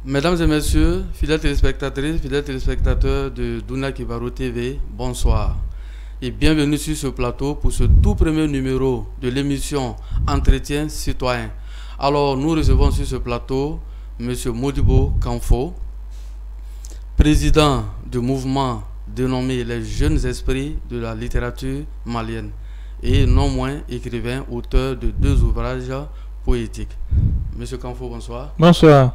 Mesdames et messieurs, fidèles téléspectatrices, fidèles téléspectateurs de Duna Kibarou TV, bonsoir et bienvenue sur ce plateau pour ce tout premier numéro de l'émission Entretien citoyen. Alors nous recevons sur ce plateau M. Modibo Kanfo, président du mouvement dénommé les Jeunes Esprits de la littérature malienne et non moins écrivain, auteur de 2 ouvrages poétiques. Monsieur Kanfo, bonsoir. Bonsoir.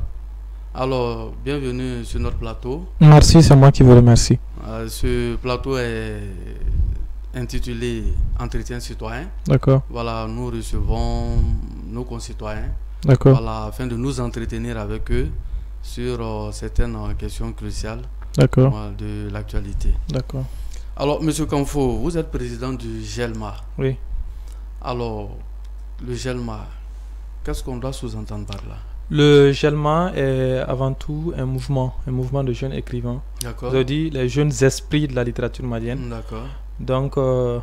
Alors, bienvenue sur notre plateau. Merci, c'est moi qui vous remercie. Ce plateau est intitulé Entretien citoyen. D'accord. Voilà, nous recevons nos concitoyens. D'accord. Voilà, afin de nous entretenir avec eux sur certaines questions cruciales de l'actualité. D'accord. Alors, Monsieur Kanfo, vous êtes président du GELMA. Oui. Alors, le GELMA, qu'est-ce qu'on doit sous-entendre par là? Le GELMA est avant tout un mouvement de jeunes écrivains. D'accord. Vous avez dit les jeunes esprits de la littérature malienne. D'accord. Donc, un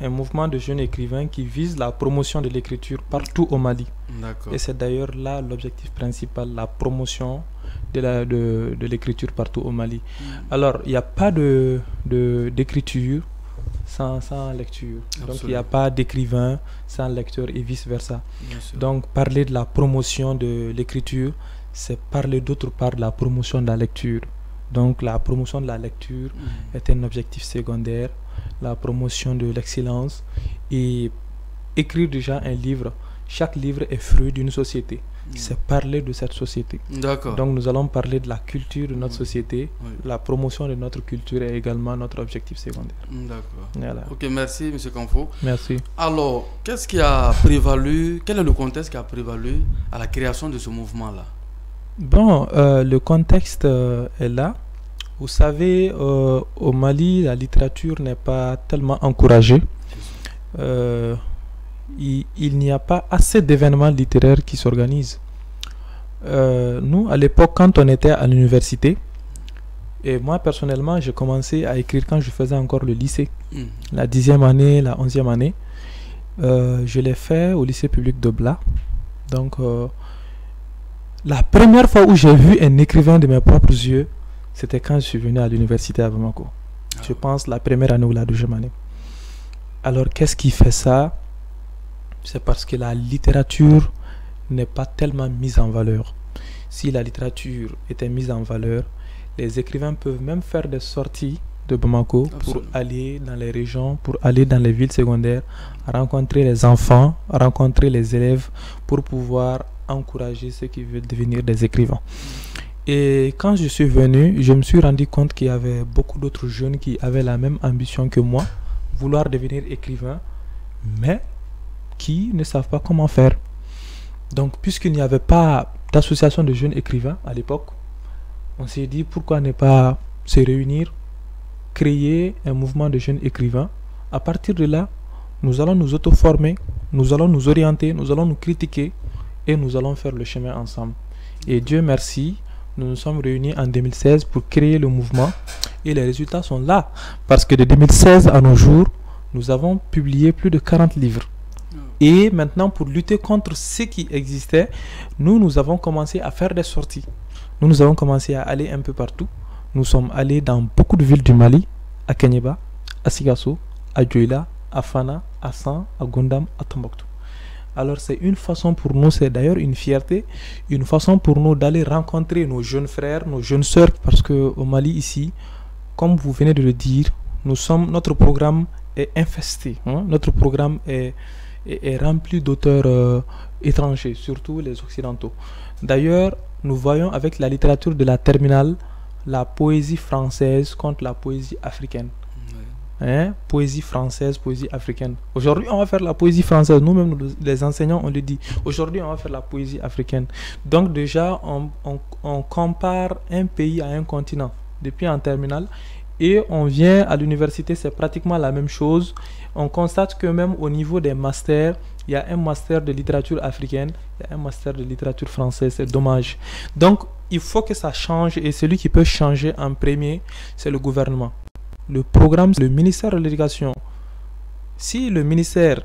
mouvement de jeunes écrivains qui vise la promotion de l'écriture partout au Mali. D'accord. Et c'est d'ailleurs là l'objectif principal, la promotion de l'écriture partout au Mali. Alors, il n'y a pas d'écriture sans lecture. Absolument. Donc il n'y a pas d'écrivain sans lecteur et vice-versa. Donc parler de la promotion de l'écriture, c'est parler d'autre part de la promotion de la lecture. Donc la promotion de la lecture est un objectif secondaire, la promotion de l'excellence et écrire déjà un livre. Chaque livre est fruit d'une société. C'est parler de cette société. D'accord. Donc nous allons parler de la culture de notre société. La promotion de notre culture est également notre objectif secondaire. D'accord. Voilà. Ok, merci M. Kanfo. Merci. Alors, qu'est-ce qui a prévalu, quel est le contexte qui a prévalu à la création de ce mouvement-là? Bon, le contexte est là. Vous savez, au Mali, la littérature n'est pas tellement encouragée. Il n'y a pas assez d'événements littéraires qui s'organisent. Nous, à l'époque, quand on était à l'université, et moi personnellement, j'ai commencé à écrire quand je faisais encore le lycée, la 10e année, la 11e année. Je l'ai fait au lycée public de Bla. Donc, la première fois où j'ai vu un écrivain de mes propres yeux, c'était quand je suis venu à l'université à Bamako. Je pense la première année ou la 2e année. Alors, qu'est-ce qui fait ça? C'est parce que la littérature n'est pas tellement mise en valeur. Si la littérature était mise en valeur, les écrivains peuvent même faire des sorties de Bamako pour aller dans les régions, pour aller dans les villes secondaires, rencontrer les enfants, rencontrer les élèves, pour pouvoir encourager ceux qui veulent devenir des écrivains. Et quand je suis venu, je me suis rendu compte qu'il y avait beaucoup d'autres jeunes qui avaient la même ambition que moi, vouloir devenir écrivain, mais qui ne savent pas comment faire. Donc, puisqu'il n'y avait pas d'association de jeunes écrivains à l'époque, on s'est dit pourquoi ne pas se réunir, créer un mouvement de jeunes écrivains. À partir de là, nous allons nous auto-former, nous allons nous orienter, nous allons nous critiquer et nous allons faire le chemin ensemble. Et Dieu merci, nous nous sommes réunis en 2016 pour créer le mouvement et les résultats sont là. Parce que de 2016 à nos jours, nous avons publié plus de 40 livres. Et maintenant, pour lutter contre ce qui existait, nous avons commencé à faire des sorties. Nous avons commencé à aller un peu partout. Nous sommes allés dans beaucoup de villes du Mali, à Kenyeba, à Sigasso, à Djoila, à Fana, à San, à Gondam, à Tombouctou. Alors c'est une façon pour nous, c'est d'ailleurs une fierté, une façon pour nous d'aller rencontrer nos jeunes frères, nos jeunes sœurs, parce qu'au Mali ici, comme vous venez de le dire, notre programme est infesté. Notre programme est rempli d'auteurs étrangers, surtout les occidentaux. D'ailleurs, nous voyons avec la littérature de la terminale la poésie française contre la poésie africaine. Poésie française, poésie africaine. Aujourd'hui, on va faire la poésie française. Nous-mêmes, les enseignants, on le dit. Aujourd'hui, on va faire la poésie africaine. Donc déjà, on compare un pays à un continent depuis en terminale. Et on vient à l'université, c'est pratiquement la même chose. On constate que même au niveau des masters, il y a un master de littérature africaine, il y a un master de littérature française, c'est dommage. Donc, il faut que ça change et celui qui peut changer en premier, c'est le gouvernement. Le programme, le ministère de l'Éducation. Si le ministère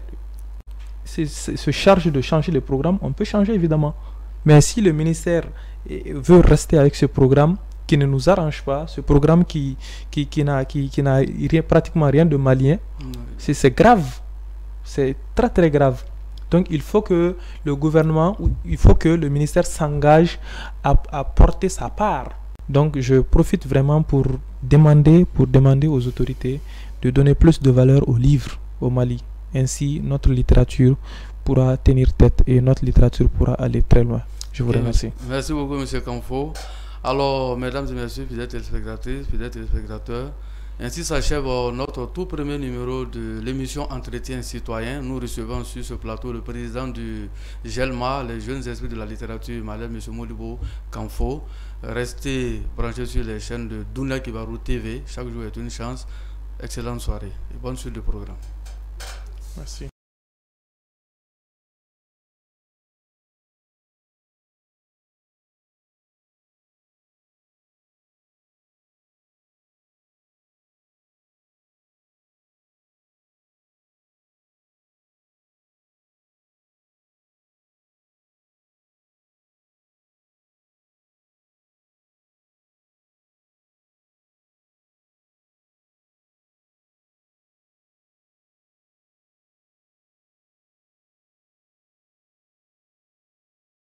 se charge de changer le programme, on peut changer évidemment. Mais si le ministère veut rester avec ce programme qui ne nous arrange pas, ce programme qui n'a pratiquement rien de malien, c'est grave. C'est très très grave. Donc il faut que le gouvernement, il faut que le ministère s'engage à porter sa part. Donc je profite vraiment pour demander aux autorités de donner plus de valeur aux livres au Mali. Ainsi, notre littérature pourra tenir tête et notre littérature pourra aller très loin. Je vous remercie. Merci beaucoup, M. Kamfo. Alors, mesdames et messieurs, fidèles téléspectatrices, fidèles téléspectateurs, ainsi s'achève notre tout premier numéro de l'émission Entretien citoyen. Nous recevons sur ce plateau le président du GELMA, les jeunes esprits de la littérature malienne, M. Modibo Kamfo. Restez branchés sur les chaînes de Douna Kibarou TV. Chaque jour est une chance. Excellente soirée et bonne suite de programme. Merci.